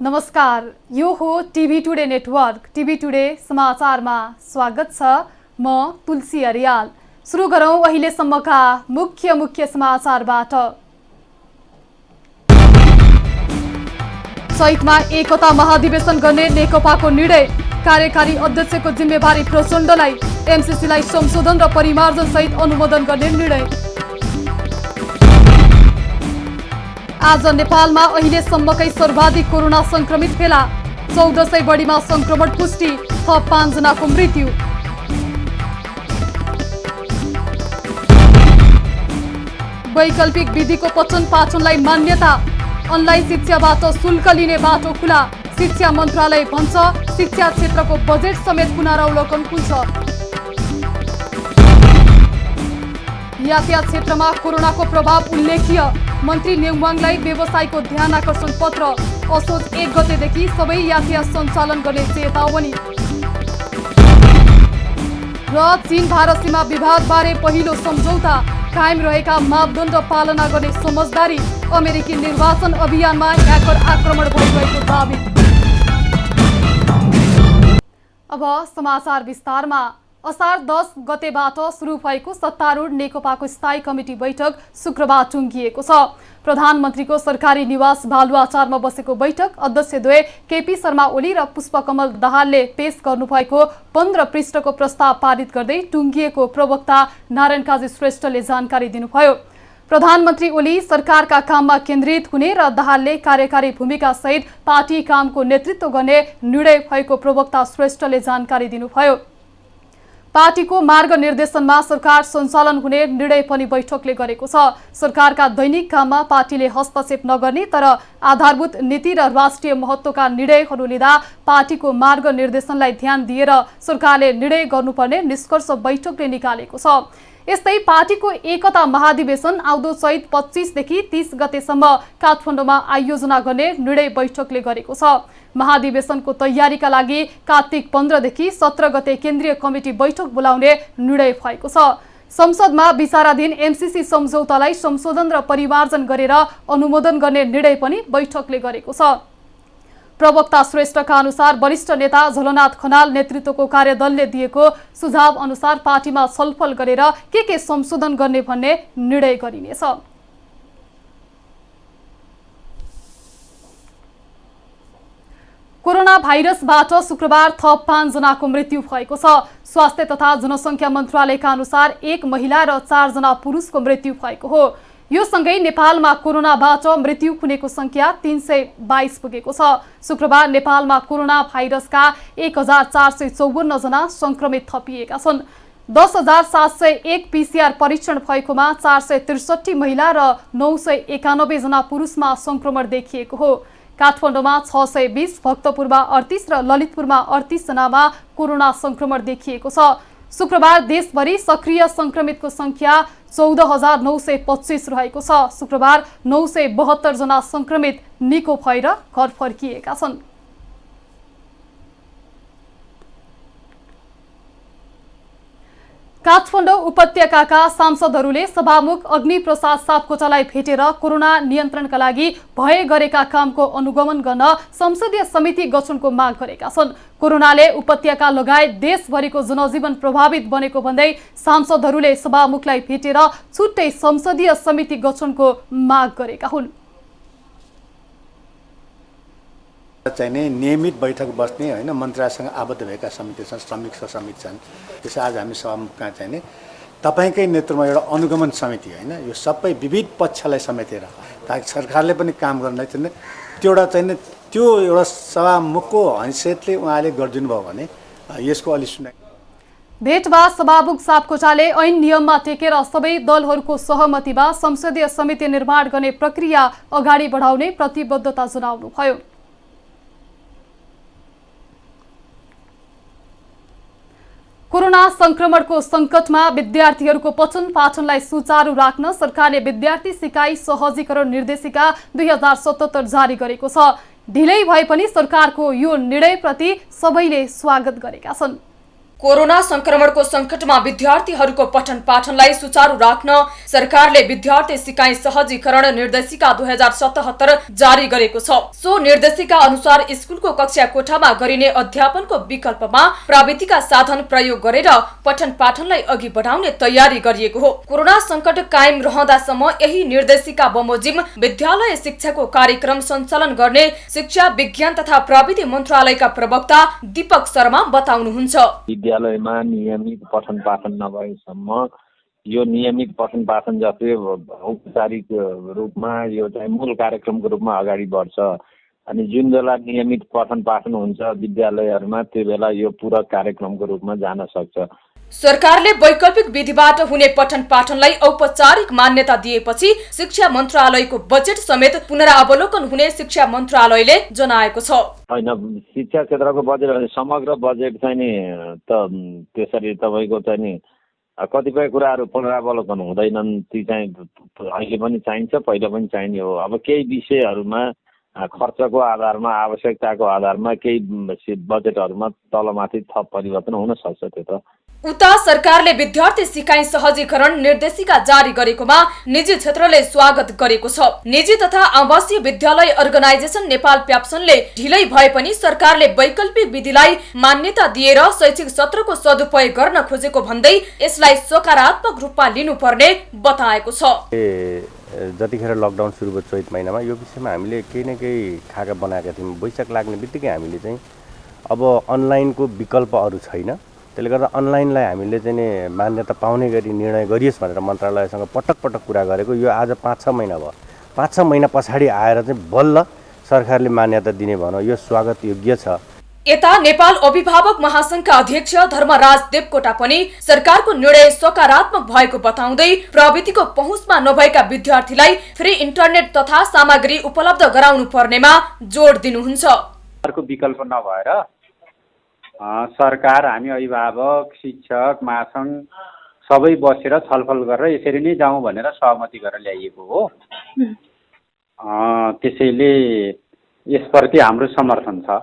नमस्कार, यो हो TV today network. TV today समाचारमा स्वागत छ। म तुलसी अरियाल। सुरु गरौं अहिलेसम्मका मुख्य समाचारबाट। चैतमा एकता महाधिवेशन गर्ने नेकपाको निर्णय। कार्यकारी अध्यक्षको जिम्मेवारी प्रचण्डलाई। एमसीसीलाई संशोधन र परिमार्जन सहित अनुमोदन गर्ने निर्णय। आज नेपालमा अहिलेसम्मकै सर्वाधिक कोरोना संक्रमित फेला। 1400 बढीमा संक्रमण पुष्टि, थप 5 जनाको मृत्यु। वैकल्पिक विधिको पठन पाठनलाई मान्यता। अनलाइन शिक्षाबाट शुल्क लिने बाटो खुला। शिक्षा मन्त्रालय भन्छ शिक्षा क्षेत्रको बजेट समेत पुनरावलोकन हुन्छ। यातायात क्षेत्रमा कोरोनाको प्रभाव उल्लेख्य। मन्त्री नेङवाङलाई व्यवसायको ध्यान आकर्षण पत्र। असोज 1 गतेदेखि सबै यातायात सञ्चालन गर्ने चेतावनी। र चीन भारत सीमा विवादबारे पहिलो सम्झौता। कायम रहेका मापदण्ड पालना गर्ने समझदारी। अमेरिकी निर्वाचन अभियानमा ह्याकर आक्रमण भइरहेको दाबी। अब समाचार विस्तारमा। असार 10 गतेबाट सुरु भएको सत्तारूढ नेकपाको स्थायी कमिटी बैठक शुक्रबार टुङ्गिएको छ। प्रधानमन्त्रीको सरकारी निवास बालुवाटारमा बसेको बैठक अध्यक्षद्वय केपी शर्मा ओली र पुष्पकमल दाहालले पेश गर्नुभएको 15 पृष्ठको प्रस्ताव पारित गर्दै टुङ्गिएको प्रवक्ता नारायण काजी श्रेष्ठले जानकारी दिनुभयो। प्रधानमन्त्री ओली सरकारका काममा केन्द्रित हुने र दाहालले कार्यकारी भूमिका सहित पार्टी कामको नेतृत्व गर्ने निर्णय भएको प्रवक्ता श्रेष्ठले जानकारी दिनुभयो। पार्टीको मार्ग निर्देशनमा सरकार सञ्चालन हुने निर्णय पनि बैठकले गरेको छ। सरकारका दैनिक काममा पार्टीले हस्तक्षेप नगर्ने तर आधारभूत नीति र राष्ट्रिय महत्त्वका निर्णयहरू लिँदा पार्टीको मार्ग निर्देशनलाई ध्यान दिएर सरकारले निर्णय गर्नुपर्ने निष्कर्ष बैठकले निकालेको छ। यस्तै पार्टीको एकता महाधिवेशन आउँदो चैत 25 देखि 30 गतेसम्म काठमाडौँमा आयोजना गर्ने निर्णय बैठकले गरेको छ। महाधिवेशनको तयारीका लागि कार्तिक 15 देखि 17 गते केन्द्रीय कमिटी बैठक बोलाउने निर्णय भएको छ। संसदमा विचाराधीन एमसीसी सम्झौतालाई संशोधन र परिमार्जन गरेर अनुमोदन गर्ने निर्णय पनि बैठकले गरेको छ। प्रवक्ता श्रेष्ठका अनुसार वरिष्ठ नेता झलनाथ खनाल नेतृत्वको कार्यदलले दिएको सुझाव अनुसार पार्टीमा छलफल गरेर के संशोधन गर्ने भन्ने निर्णय गरिनेछ। कोरोना भाइरसबाट शुक्रबार थप 5 जनाको मृत्यु भएको छ। स्वास्थ्य तथा जनसङ्ख्या मन्त्रालयका अनुसार 1 महिला र 4 जना पुरुषको मृत्यु भएको हो। यो सँगै नेपालमा कोरोनाबाट मृत्यु हुनेको संख्या 322 पुगेको छ। शुक्रबार नेपालमा कोरोना भाइरसका 1454 जना संक्रमित थपिएका छन्। 10,701 पीसीआर परीक्षण भएकोमा 463 महिला र 991 जना पुरुषमा संक्रमण देखिएको हो। काठमाडौँमा 620, भक्तपुरमा 38 र ललितपुरमा 38 जनामा कोरोना संक्रमण देखिएको छ। शुक्रबार देशभरि सक्रिय संक्रमितको संख्या 14,925 रहेको छ। शुक्रबार 972 जना संक्रमित निको भएर घर फर्किएका छन्। काठमाडौँ उपत्यकाका सांसदहरूले सभामुख अग्निप्रसाद सापकोटालाई भेटेर कोरोना नियन्त्रणका लागि भए गरेका कामको अनुगमन गर्न संसदीय समिति गठनको माग गरेका छन्। कोरोनाले उपत्यका लगायत देशभरिको जनजीवन प्रभावित बनेको भन्दै सांसदहरूले सभामुखलाई भेटेर छुट्टै संसदीय समिति गठनको माग गरेका हुन्। चाहिने नियमित बैठक बस्ने हैन मन्त्रालयसँग आबद्ध भएका समिति छन्, श्रमिक समिति छन्। त्यसै आज हामी सभामुखमा चाहिने तपाईकै नेतृत्वमा एउटा अनुगमन समिति हैन यो सबै विविध पक्षलाई समेटेर ताकि सरकारले पनि काम गर्न चाहिने त्यो एउटा सभामुखको हैसियतले उहाँले गरिदिनु भयो भने यसको अलि सुनाइ। भेटमा सभामुख सापकोटाले ऐन नियममा टेकेर सबै दलहरूको सहमतिमा संसदीय समिति निर्माण गर्ने प्रक्रिया अगाडि बढाउने प्रतिबद्धता जनाउनुभयो। कोरोना संक्रमणको संकटमा विद्यार्थीहरूको पठन पाठनलाई सुचारू राख्न सरकारले विद्यार्थी सिकाइ सहजीकरण निर्देशिका 2077 जारी गरेको छ। ढिलै भए पनि सरकारको यो निर्णयप्रति सबैले स्वागत गरेका छन्। कोरोना संक्रमणको संकटमा विद्यार्थीहरूको पठन पाठनलाई सुचारू राख्न सरकारले विद्यार्थी सिकाइ सहजीकरण निर्देशिका 2077 जारी गरेको छ। सो निर्देशिका अनुसार स्कुलको कक्षा कोठामा गरिने अध्यापनको विकल्पमा प्रविधिका साधन प्रयोग गरेर पठन पाठनलाई अघि बढाउने तयारी गरिएको हो। कोरोना संकट कायम रहँदासम्म यही निर्देशिका बमोजिम विद्यालय शिक्षाको कार्यक्रम सञ्चालन गर्ने शिक्षा विज्ञान तथा प्रविधि मन्त्रालयका प्रवक्ता दीपक शर्मा बताउनुहुन्छ। विद्यालयमा नियमित पठन पाठन नभएसम्म यो नियमित पठन पाठन जस्तै औपचारिक रूपमा यो चाहिँ मूल कार्यक्रमको रूपमा अगाडि बढ्छ। अनि जुन बेला नियमित पठन पाठन हुन्छ विद्यालयहरूमा त्यो बेला यो पूरक कार्यक्रमको रूपमा जान सक्छ। सरकारले वैकल्पिक विधिबाट हुने पठन पाठनलाई औपचारिक मान्यता दिएपछि शिक्षा मन्त्रालयको बजेट समेत पुनरावलोकन हुने शिक्षा मन्त्रालयले जनाएको छ। होइन, शिक्षा क्षेत्रको बजेट समग्र बजेट चाहिँ नि त त्यसरी तपाईँको चाहिँ नि कतिपय कुराहरू पुनरावलोकन हुँदैनन्। ती चाहिँ अहिले पनि चाहिन्छ, पहिला पनि चाहिने हो। अब केही विषयहरूमा खर्चको आधारमा आवश्यकताको आधारमा केही बजेटहरूमा तलमाथि थप परिवर्तन हुन सक्छ। त्यो त उता सरकारले विद्यार्थी सिकाइ सहजीकरण निर्देशिका जारी गरेकोमा निजी क्षेत्रले स्वागत गरेको छ। निजी तथा आवासीय विद्यालय अर्गनाइजेसन नेपाल प्याप्सनले ढिलै भए पनि सरकारले वैकल्पिक विधिलाई मान्यता दिएर शैक्षिक सत्रको सदुपयोग गर्न खोजेको भन्दै यसलाई सकारात्मक रूपमा लिनुपर्ने बताएको छ। जतिखेर लकडाउन सुरु भयो चैत महिनामा यो विषयमा हामीले केही न केही खाका बनाएका थियौँ। वैशाख लाग्ने बित्तिकै हामीले चाहिँ अब अनलाइनको विकल्प अरू छैन, त्यसले गर्दा अनलाइनलाई हामीले चाहिँ नि मान्यता पाउने गरी निर्णय गरियोस् भनेर मन्त्रालयसँग पटक पटक कुरा गरेको। यो आज 5-6 महिना भयो। 5-6 महिना पछाडि आएर चाहिँ बल्ल सरकारले मान्यता दिने भनौँ, यो स्वागत योग्य छ। यता नेपाल अभिभावक महासंघका अध्यक्ष धर्मराज देवकोटा पनि सरकारको निर्णय सकारात्मक भएको बताउँदै प्रविधिको पहुँचमा नभएका विद्यार्थीलाई फ्री इन्टरनेट तथा सामग्री उपलब्ध गराउनु पर्नेमा जोड दिनुहुन्छ। विकल्प नभएर सरकार, हामी अभिभावक, शिक्षक, महासंघ सबै बसेर छलफल गरेर यसरी नै जाउँ भनेर सहमति गरेर ल्याइएको हो। त्यसैले यसप्रति हाम्रो समर्थन छ।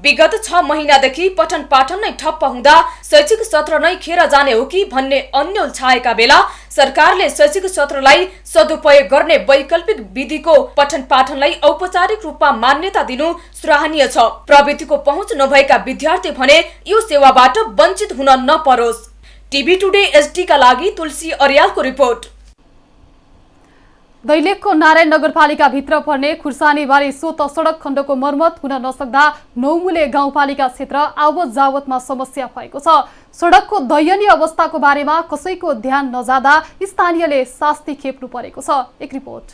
विगत 6 महिनादेखि पठन पाठन नै ठप्प हुँदा शैक्षिक सत्र नै खेर जाने हो कि भन्ने अन्यल छाएका बेला सरकारले शैक्षिक सत्रलाई सदुपयोग गर्ने वैकल्पिक विधिको पठन पाठनलाई औपचारिक रूपमा मान्यता दिनु सराहनीय छ। प्रविधिको पहुँच नभएका विद्यार्थी भने यो सेवाबाट वञ्चित हुन नपरोस्। टिभी टुडे एसडी का लागि तुलसी अर्यालको रिपोर्ट। दैलेखको नारायण नगरपालिका भित्र पर्ने खुर्सानीबारी सोत सडक खण्डको मर्मत हुन नसक्दा नौमुले गाउँपालिका क्षेत्र आवत जावतमा समस्या भएको छ। सडकको दयनीय अवस्थाको बारेमा कसैको ध्यान नजाँदा स्थानीयले शास्ति खेप्नु परेको छ। एक रिपोर्ट।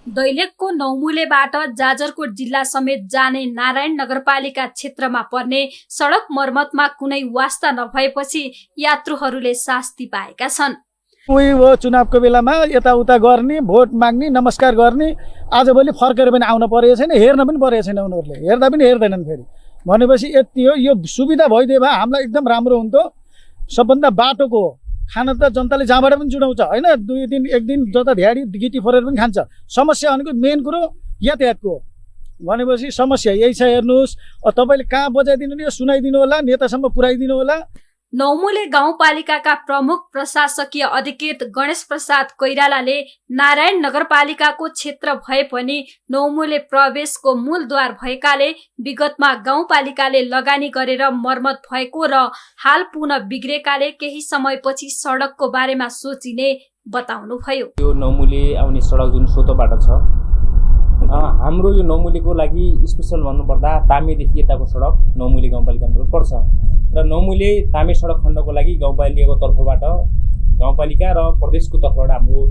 दैलेखको नौमुलेबाट जाजरकोट जिल्ला समेत जाने नारायण नगरपालिका क्षेत्रमा पर्ने सडक मर्मतमा कुनै वास्ता नभएपछि यात्रुहरूले शास्ति पाएका छन्। उही हो, चुनावको बेलामा यताउता गर्ने, भोट माग्ने, नमस्कार गर्ने, आजभोलि फर्केर पनि आउन परेको छैन, हेर्न पनि परेको छैन। उनीहरूले हेर्दा पनि हेर्दैनन्। फेरि भनेपछि यति हो, यो सुविधा भइदिए भए हामीलाई एकदम राम्रो हुन्थ्यो। सबभन्दा बाटोको खान त जनताले जहाँबाट पनि जुडाउँछ होइन, 2 दिन 1 दिन जता ध्याडी गिटी फोरेर पनि खान्छ। समस्या भनेको मेन कुरो यातायातको भनेपछि समस्या यही छ। हेर्नुहोस्, तपाईँले कहाँ बजाइदिनु नि सुनाइदिनु होला, नेतासम्म पुर्याइदिनु होला। नौमुले गाउँपालिकाका प्रमुख प्रशासकीय अधिकृत गणेश प्रसाद कोइरालाले नारायण नगरपालिकाको क्षेत्र भए पनि नौमुले प्रवेशको मूलद्वार भएकाले विगतमा गाउँपालिकाले लगानी गरेर मर्मत भएको र हाल पुनः बिग्रेकाले केही समयपछि सडकको बारेमा सोचिने बताउनुभयो। यो नौमुले आउने सडक जुन सोतोबाट छ, हाम्रो यो नौमुलेको लागि स्पेशल भन्नुपर्दा तामेदेखि यताको सडक नौमुले गाउँपालिका अन्तर्गत पर्छ र नौमुले तामे सडक खण्डको लागि गाउँपालिकाको तर्फबाट, गाउँपालिका र प्रदेशको तर्फबाट हाम्रो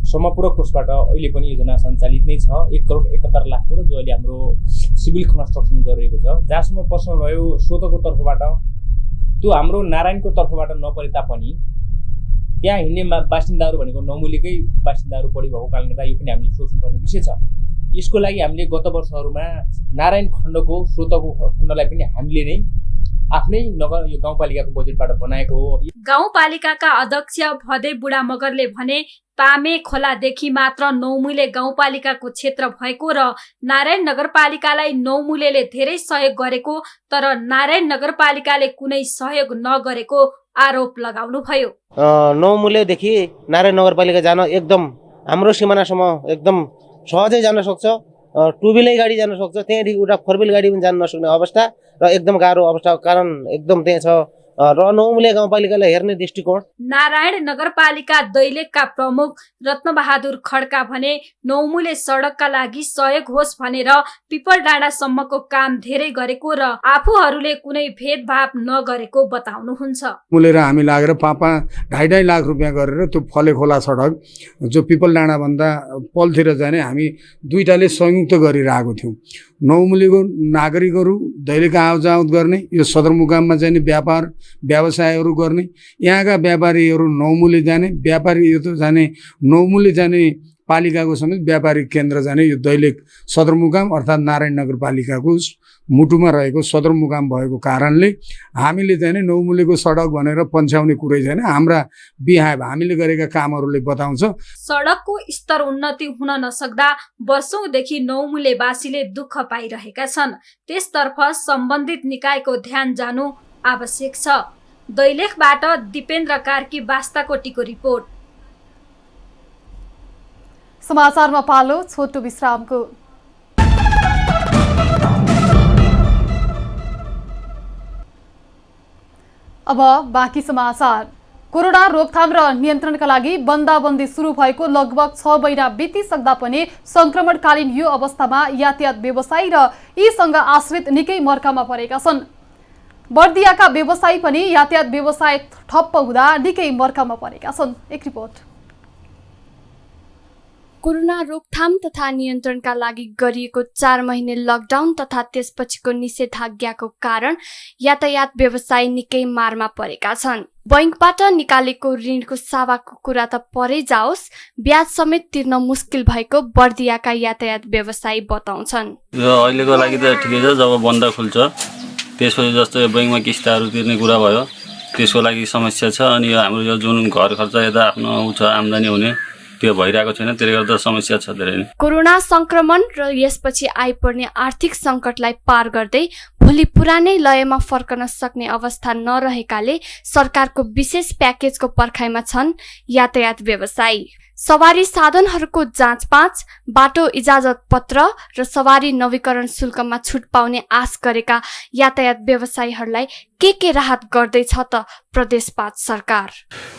समपूरक कोषबाट अहिले पनि योजना सञ्चालित नै छ। 1,71,00,000 र जो अहिले हाम्रो सिभिल कन्स्ट्रक्सन गरिरहेको छ। जहाँसम्म प्रश्न रह्यो सोतोको तर्फबाट, त्यो हाम्रो नारायणको तर्फबाट नपरे तापनि त्यहाँ हिँड्ने बासिन्दाहरू भनेको नौमुलेकै बासिन्दाहरू बढी भएको कारणले गर्दा यो पनि हामीले सोच्नुपर्ने विषय छ। यसको लागि हामीले गत वर्षहरूमा नारायण खण्डको सोतोको खण्डलाई पनि हामीले नै आफ्नै नगर यो गाउँपालिकाको बजेटबाट बनाएको हो। गाउँपालिकाका अध्यक्ष भदे बुढा मगरले भने तामे खोलादेखि मात्र नौमुले गाउँपालिकाको क्षेत्र भएको र नारायण नगरपालिकालाई नौमुलेले धेरै सहयोग गरेको तर नारायण नगरपालिकाले कुनै सहयोग नगरेको आरोप लगाउनुभयो। नौमुलेदेखि नारायण नगरपालिका जान एकदम हाम्रो सिमानासम्म एकदम सहजै जान सक्छ। टु व्हिलर गाडी जान सक्छ, त्यहाँदेखि उता फोर व्हिलर गाडी पनि जान नसक्ने अवस्था र एकदम गाह्रो अवस्थाको कारण एकदम त्यहाँ छ र नौमुले गाउँपालिकालाई हेर्ने दृष्टिकोण। नारायण नगरपालिका दैलेखका प्रमुख रत्नबहादुर खड्का भने नौमुले सडकका लागि सहयोग होस् भनेर पिपल डाँडासम्मको काम धेरै गरेको र आफूहरूले कुनै भेदभाव नगरेको बताउनुहुन्छ। मुलेर हामी लागेर 2.5 लाख रुपियाँ गरेर त्यो फले खोला सडक जो पिपल डाँडा भन्दा पलतिर जाने हामी दुईटाले संयुक्त गरिरहेको थियौँ। नौमुलेको नागरिकहरू दैलेख आवजावत गर्ने, यो सदरमुकाममा जाने व्यापार व्यवसायहरू गर्ने, यहाँका व्यापारीहरू नौमुले जाने, व्यापारी यो त जाने नौमुले जाने पालिकाको समेत व्यापारिक केन्द्र जाने यो दैलेख सदरमुकाम अर्थात् नारायण नगरपालिकाको मुटुमा रहेको सदरमुकाम भएको कारणले हामीले चाहिँ नौमुलेको सडक भनेर पन्छ्याउने कुरै छैन। हाम्रा बिहाव हामीले गरेका कामहरूले बताउँछ। सडकको स्तर उन्नति हुन नसक्दा वर्षौंदेखि नौमुलेवासीले दुःख पाइरहेका छन्। त्यसतर्फ सम्बन्धित निकायको ध्यान जानु आवश्यक छ। दैलेखबाट दिपेन्द्र कार्की बास्ताकोटीको रिपोर्ट। समाचारमा पालो छोटो विश्रामको। अब बाँकी समाचार। कोरोना रोकथाम र नियन्त्रणका लागि बन्दाबन्दी सुरु भएको लगभग 6 महिना बितिसक्दा पनि संक्रमणकालीन यो अवस्थामा यातायात व्यवसायी र यीसँग आश्रित निकै मर्कामा परेका छन्। बर्दियाका व्यवसायी पनि यातायात व्यवसाय ठप्प हुँदा निकै मर्कामा परेका छन्। एक रिपोर्ट। कोरोना रोकथाम तथा नियन्त्रणका लागि गरिएको 4 महिने लकडाउन तथा त्यसपछिको निषेधाज्ञाको कारण यातायात व्यवसायी निकै मारमा परेका छन्। बैंकबाट निकालेको ऋणको सावाको कुरा त परै जाओस्, ब्याज समेत तिर्न मुस्किल भएको बर्दियाका यातायात व्यवसायी बताउँछन्। यो अहिलेको लागि त ठिकै छ, जब बन्द खुल्छ त्यसपछि जस्तो बैंकमा किस्ताहरू तिर्ने कुरा भयो त्यसको लागि समस्या छ। अनि हाम्रो यो जुन घर खर्च यता आफ्नो छ आम्दानी हुने त्यो भइरहेको छैन, त्यसले गर्दा समस्या छ धेरै नै। कोरोना संक्रमण र यसपछि आइपर्ने आर्थिक संकटलाई पार गर्दै भोलि पुरानै लयमा फर्कन सक्ने अवस्था नरहेकाले सरकारको विशेष प्याकेजको पर्खाइमा छन् यातायात व्यवसायी। सवारी साधनहरूको जाँचपाँच, बाटो इजाजत पत्र र सवारी नवीकरण शुल्कमा छुट पाउने आश गरेका यातायात व्यवसायीहरूलाई के राहत गर्दैछ त प्रदेश 5 सरकार।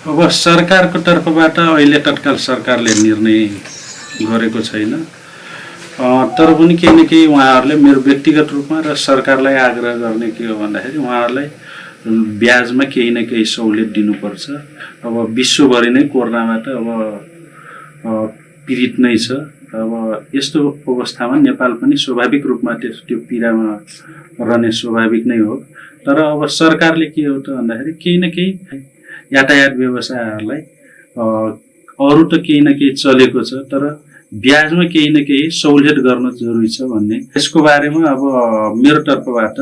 अब सरकारको तर्फबाट अहिले तत्काल सरकारले निर्णय गरेको छैन, तर पनि केही न केही उहाँहरूले मेरो व्यक्तिगत रूपमा र सरकारलाई आग्रह गर्ने के हो भन्दाखेरि उहाँहरूलाई ब्याजमा केही न केही सहुलियत दिनुपर्छ। अब विश्वभरि नै कोरोनाबाट अब पीडित नै छ। अब यस्तो अवस्थामा नेपाल पनि स्वाभाविक रूपमा त्यो पीडामा रहने स्वाभाविक नै हो। तर अब सरकारले के हो त भन्दाखेरि केही न केही यातायात व्यवसायहरूलाई अरू त केही न केही चलेको छ, तर ब्याजमा केही न केही सहुलियत गर्न जरुरी छ भन्ने यसको बारेमा अब मेरो तर्फबाट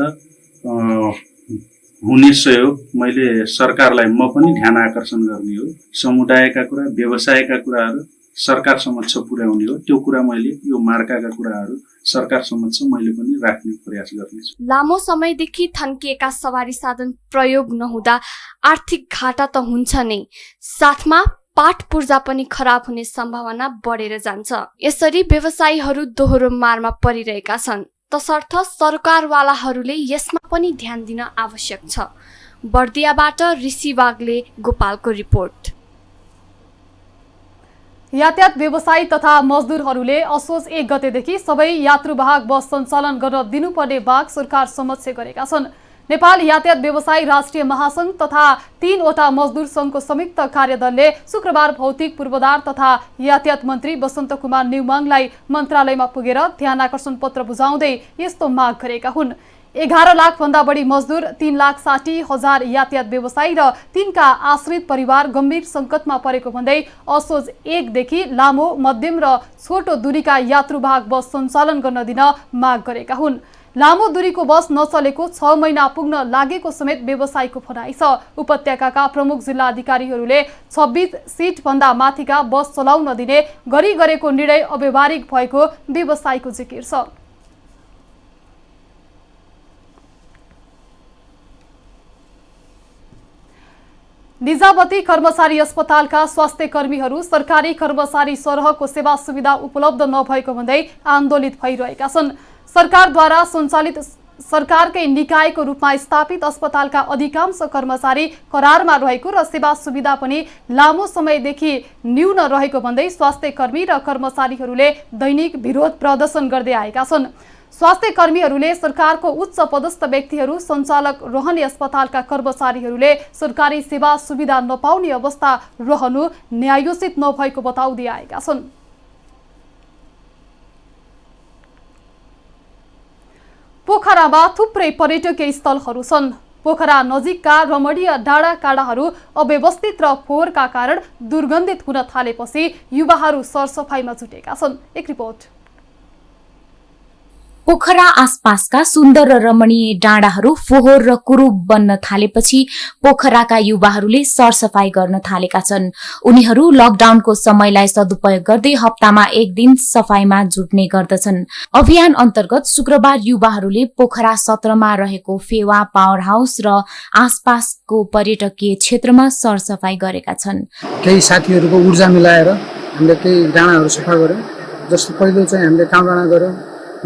हुने सहयोग मैले सरकारलाई म पनि ध्यान आकर्षण गर्ने हो। समुदायका कुरा, व्यवसायका कुराहरू सरकार समक्ष पुर्याउने हो। त्यो कुरा मैले यो मार्काका कुराहरू सरकार समक्ष मैले पनि राख्ने प्रयास गर्नेछु। लामो समयदेखि थन्किएका सवारी साधन प्रयोग नहुँदा आर्थिक घाटा त हुन्छ नै, साथमा पाठ पूर्जा पनि खराब हुने सम्भावना बढेर जान्छ। यसरी व्यवसायीहरू दोहोरो मारमा परिरहेका छन्। तसर्थ सरकारवालाहरूले यसमा पनि ध्यान दिन आवश्यक छ। बर्दियाबाट ऋषि वाग्ले, गोपालको रिपोर्ट। यातायात व्यवसायी तथा मजदुरहरूले असोज 1 गतेदेखि सबै यात्रुवाहक बस सञ्चालन गर्न दिनुपर्ने माग सरकार समक्ष गरेका छन्। नेपाल यातायात व्यवसायी राष्ट्रिय महासंघ तथा 3 वटा मजदुर संघको संयुक्त कार्यदलले शुक्रबार भौतिक पूर्वाधार तथा यातायात मन्त्री वसन्त कुमार नेउमाङलाई मन्त्रालयमा पुगेर ध्यानाकर्षण पत्र बुझाउँदै यस्तो माग गरेका हुन्। 11 लाख भन्दा बढी मजदुर, 3,60,000 यातायात व्यवसायी र तिनका आश्रित परिवार गम्भीर संकटमा परेको भन्दै असोज 1 देखि लामो, मध्यम र छोटो दूरीका यात्रुवाहक बस सञ्चालन गर्न दिन माग गरेका हुन्। लामो दूरीको बस नचलेको 6 महिना पुग्न लागेको समेत व्यवसायीको भनाइ छ। उपत्यकाका प्रमुख जिल्ला अधिकारीहरूले 26 सिट भन्दा माथिका बस चलाउन दिने गरी गरेको निर्णय अव्यावहारिक भएको व्यवसायीको जिकिर छ। निजामती कर्मचारी अस्पतालका स्वास्थ्य कर्मीहरू सरकारी कर्मचारी सरहको सेवा सुविधा उपलब्ध नभएको भन्दै आन्दोलित भइरहेका छन्। सरकारद्वारा सञ्चालित सरकारकै निकायको रूपमा स्थापित अस्पतालका अधिकांश कर्मचारी करारमा रहेको र सेवा सुविधा पनि लामो समयदेखि न्यून रहेको भन्दै स्वास्थ्य कर्मी र कर्मचारीहरूले दैनिक विरोध प्रदर्शन गर्दै आएका छन्। स्वास्थ्य कर्मीहरूले सरकारको उच्च पदस्थ व्यक्तिहरू सञ्चालक रहने अस्पतालका कर्मचारीहरूले सरकारी सेवा सुविधा नपाउने अवस्था रहनु न्यायोचित नभएको बताउँदै आएका छन्। पोखरामा थुप्रै पर्यटकीय स्थलहरू छन्। पोखरा नजिकका रमणीय डाँडाकाँडाहरू अव्यवस्थित र फोहोरका कारण दुर्गन्धित हुन थालेपछि युवाहरू सरसफाइमा जुटेका छन्। एक रिपोर्ट। पोखरा आसपासका सुन्दर र रमणीय डाँडाहरू फोहोर र कुरूप बन्न थालेपछि पोखराका युवाहरूले सरसफाई गर्न थालेका छन्। उनीहरू लकडाउनको समयलाई सदुपयोग गर्दै हप्तामा एक दिन सफाईमा जुट्ने गर्दछन्। अभियान अन्तर्गत शुक्रबार युवाहरूले पोखरा सत्रमा रहेको फेवा पावर हाउस र आसपासको पर्यटकीय क्षेत्रमा सरसफाई गरेका छन्। केही साथीहरूको ऊर्जा मिलाएर हामीले केही डाँडाहरू सफा गर्यौं। जस्तो पहिलो चाहिँ हामीले काँडाँडा गर्यौं,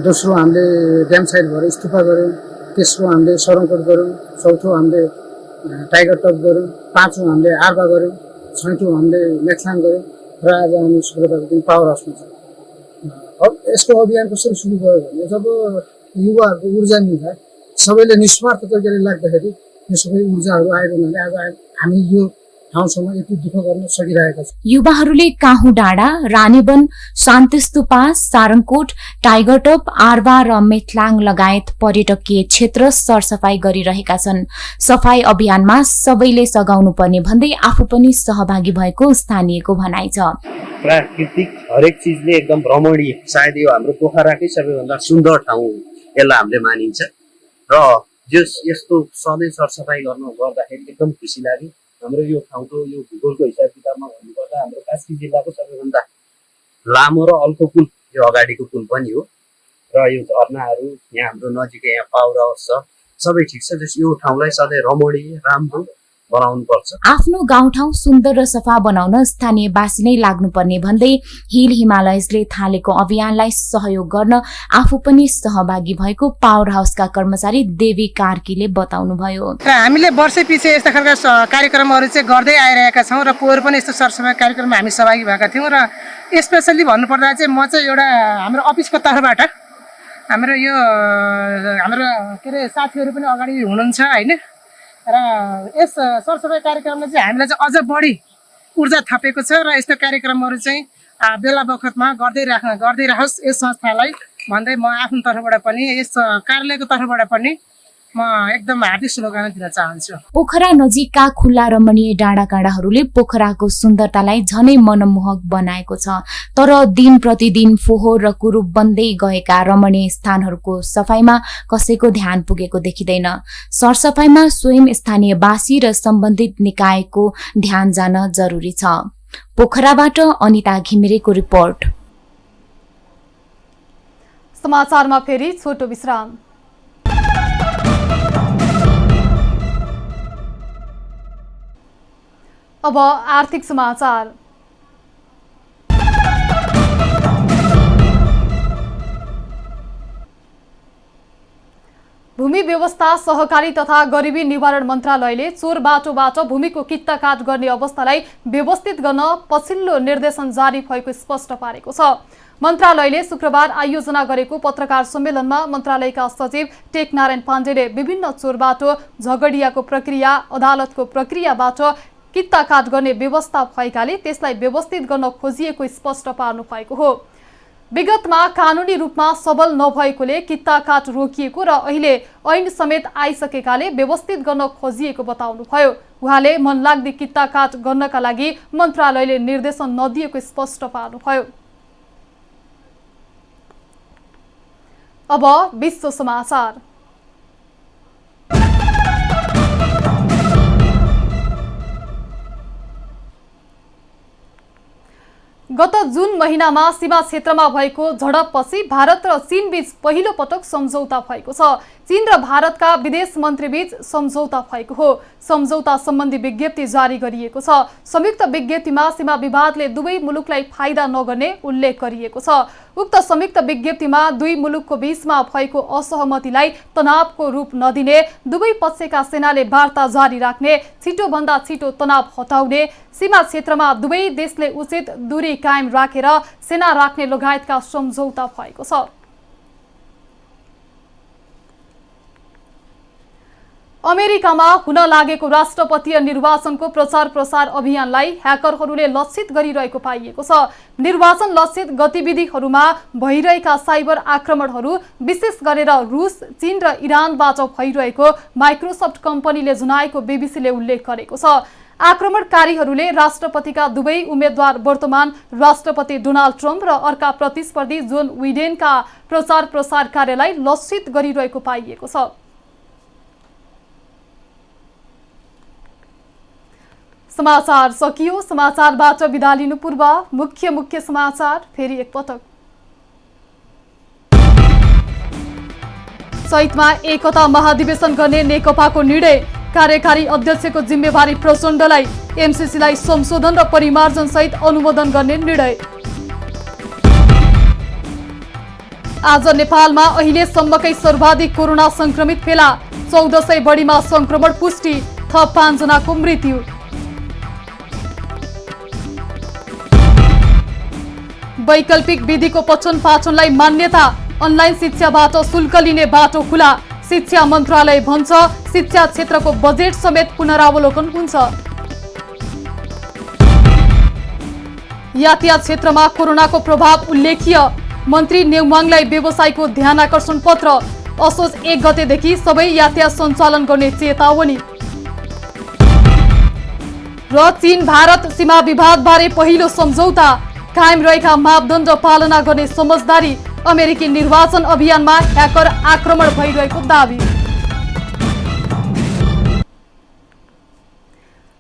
दोस्रो हामीले ड्याम साइड भएर स्तूपा गऱ्यौँ, तेस्रो हामीले सरङकोट गऱ्यौँ, चौथो हामीले टाइगर टप गऱ्यौँ, पाँचौँ हामीले आर्बा गऱ्यौँ, छैठौँ हामीले मेक्लाङ गऱ्यौँ र आज हामी शुक्रबारको दिन पावर हाउसमा छौँ। अब यसको अभियान कसरी सुरु भयो भने जब युवाहरूको ऊर्जा मिल्दा सबैले निस्वार्थ तरिकाले लाग्दाखेरि यो सबै ऊर्जाहरू आएर उनीहरूले आज हामी यो ठाउँसम्म यति दुःख गर्न सकिरहेका छौँ। युवाहरूले काहु डाँडा, रानीवन, शान्तिस्तुपा, सारङकोट, टाइगर टप, आर्बा र मेथलाङ लगायत पर्यटकीय क्षेत्र सरसफाई गरिरहेका छन्। सफाई अभियानमा सबैले सघाउनु पर्ने भन्दै आफू पनि सहभागी भएको स्थानीयको भनाइ छ। प्राकृतिक हरेक चिजले एकदम रमणीय, सायद यो हाम्रो पोखराकै सबैभन्दा सुन्दर ठाउँ यसलाई हामीले मानिन्छ र यस्तो सधैँ सरसफाई गर्दाखेरि एकदम खुसी लाग्यो। हाम्रो यो ठाउँको यो भूगोलको हिसाब किताबमा भन्नुपर्दा हाम्रो कास्की जिल्लाको सबैभन्दा लामो र अल्को पुल यो अगाडिको पुल पनि हो र यो झरनाहरू यहाँ हाम्रो नजिकै यहाँ पावर हाउस छ, सबै ठिक छ। जस यो ठाउँलाई सधैँ रमणीय राम्रो बनाउनु पर्छ। आफ्नो गाउँठाउँ सुन्दर र सफा बनाउन स्थानीयवासी नै लाग्नुपर्ने भन्दै हिल हिमालयजले थालेको अभियानलाई सहयोग गर्न आफू पनि सहभागी भएको पावर हाउसका कर्मचारी देवी कार्कीले बताउनुभयो। हामीले वर्षै पछि यस्ता खालका कार्यक्रमहरू चाहिँ गर्दै आइरहेका छौँ र पोहोर पनि यस्तो सरसफाइ कार्यक्रममा हामी सहभागी भएका थियौँ र स्पेसल्ली भन्नुपर्दा चाहिँ म चाहिँ एउटा हाम्रो अफिसको तर्फबाट हाम्रो यो हाम्रो के अरे साथीहरू पनि अगाडि हुनुहुन्छ होइन र यस सरसफाइ कार्यक्रमले चाहिँ हामीलाई चाहिँ अझ बढी ऊर्जा थपेको छ र यस्तो कार्यक्रमहरू चाहिँ बेला बखतमा गर्दै राखोस् यस संस्थालाई भन्दै म आफ्नो तर्फबाट पनि यस कार्यालयको तर्फबाट पनि म एकदम हार्दिक शुभकामना दिन चाहन्छु। पोखरा नजिकका खुल्ला रमणीय डाँडाकाँडाहरूले पोखराको सुन्दरतालाई झनै मनमोहक बनाएको छ। तर दिन प्रतिदिन फोहोर र कुरूप बन्दै गएका रमणीय स्थानहरूको सफाईमा कसैको ध्यान पुगेको देखिँदैन। सरसफाईमा स्वयं स्थानीयवासी र सम्बन्धित निकायको ध्यान जान जरुरी छ। पोखराबाट अनिता घिमिरेको रिपोर्ट। समाचारमा फेरि छोटो विश्राम। अब आर्थिक समाचार। भूमि व्यवस्था सहकारी तथा गरिबी निवारण मन्त्रालयले चोर बाटोबाट भूमिको कित्ताकाट गर्ने अवस्थालाई व्यवस्थित गर्न पछिल्लो निर्देशन जारी भएको स्पष्ट पारेको छ। मन्त्रालयले शुक्रबार आयोजना गरेको पत्रकार सम्मेलनमा मन्त्रालयका सचिव टेकनारायण पाण्डेले विभिन्न चोर बाटो, झगडियाको प्रक्रिया, अदालतको प्रक्रियाबाट कित्ताकाट गर्ने व्यवस्था भएकाले त्यसलाई व्यवस्थित गर्न खोजिएको स्पष्ट पार्नु भएको हो। विगतमा कानुनी रूपमा सबल नभएकोले कित्ताकाट रोकिएको र अहिले ऐन समेत आइसकेकाले व्यवस्थित गर्न खोजिएको बताउनुभयो। उहाँले मनलाग्दी कित्ताकाट गर्नका लागि मन्त्रालयले निर्देशन नदिएको स्पष्ट पार्नुभयो। अब विश्व समाचार। गत जुन महिनामा सीमा क्षेत्रमा भएको झडपपछि भारत र चीन बीच पहिलो पटक सम्झौता भएको छ। चीन र भारतका विदेश मन्त्री बीच सम्झौता भएको हो। सम्झौता सम्बन्धी विज्ञप्ति जारी गरिएको छ। संयुक्त विज्ञप्तिमा सीमा विवादले दुवै मुलुकलाई फाइदा नगर्ने उल्लेख गरिएको छ। उक्त संयुक्त विज्ञप्तिमा दुई मुलुकको बीचमा भएको असहमतिलाई तनावको रूप नदिने, दुवै पक्षका सेनाले वार्ता जारी राख्ने, छिटोभन्दा छिटो तनाव हटाउने, सीमा क्षेत्रमा दुवै देशले उचित दूरी कायम राखेर सेना राख्ने लगायतका सम्झौता भएको छ। अमेरिकामा हुन लागेको राष्ट्रपतीय निर्वाचनको प्रचार प्रसार अभियानलाई ह्याकरहरूले लक्षित गरिरहेको पाइएको छ। निर्वाचन लक्षित गतिविधिहरूमा भइरहेका साइबर आक्रमणहरू विशेष गरेर रुस, चीन र इरानबाट भइरहेको माइक्रोसफ्ट कम्पनीले जनाएको बीबीसीले उल्लेख गरेको छ। आक्रमणकारीहरूले राष्ट्रपतिका दुवै उम्मेद्वार वर्तमान राष्ट्रपति डोनाल्ड ट्रम्प र अर्का प्रतिस्पर्धी जोन बिडेनका प्रचार प्रसार कार्यलाई लक्षित गरिरहेको पाइएको छ। समाचार सकियो। समाचारबाट बिदा लिनु पूर्व मुख्य समाचार फेरि एकपटक। चैतमा एकता महाधिवेशन गर्ने नेकपाको निर्णय, कार्यकारी अध्यक्षको जिम्मेवारी प्रचण्डलाई, एमसीसीलाई संशोधन र परिमार्जन सहित अनुमोदन गर्ने निर्णय। आज नेपालमा अहिलेसम्मकै सर्वाधिक कोरोना संक्रमित फेला, 1400 बढीमा संक्रमण पुष्टि, थप 5 जनाको मृत्यु। वैकल्पिक विधिको पठन पाठनलाई मान्यता, अनलाइन शिक्षाबाट शुल्क लिने बाटो खुला, शिक्षा मन्त्रालय भन्छ शिक्षा क्षेत्रको बजेट समेत पुनरावलोकन हुन्छ। यातायात क्षेत्रमा कोरोनाको प्रभाव उल्लेख्य, मन्त्री नेउमाङलाई व्यवसायको ध्यानआकर्षण पत्र, असोज 1 गतेदेखि सबै यातायात सञ्चालन गर्ने चेतावनी। र चीन भारत सीमा विवादबारे पहिलो सम्झौता, कायम रहेका मापदण्ड पालना गर्ने समझदारी, अमेरिकी निर्वाचन अभियानमा ह्याकर आक्रमण भइरहेको दावी।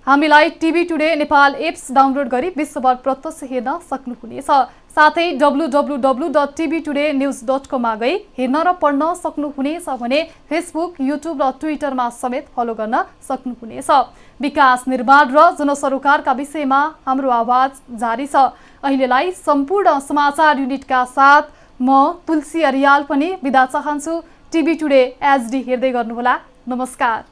हामीलाई TV today Nepal apps download गरी विश्वभर प्रत्यक्ष हेर्न सक्नुहुनेछ। साथै www.tvtoday.news.com मा गई हेर्न र पढ्न सक्नुहुनेछ भने फेसबुक, युट्युब र ट्विटरमा समेत फलो गर्न सक्नुहुनेछ। विकास, निर्माण र जनसरोकारका विषयमा हाम्रो आवाज जारी छ। अहिलेलाई सम्पूर्ण समाचार युनिटका साथ म तुलसी अरियाल पनि बिदा चाहन्छु। टिभी टुडे एचडी हेर्दै गर्नुहोला। नमस्कार।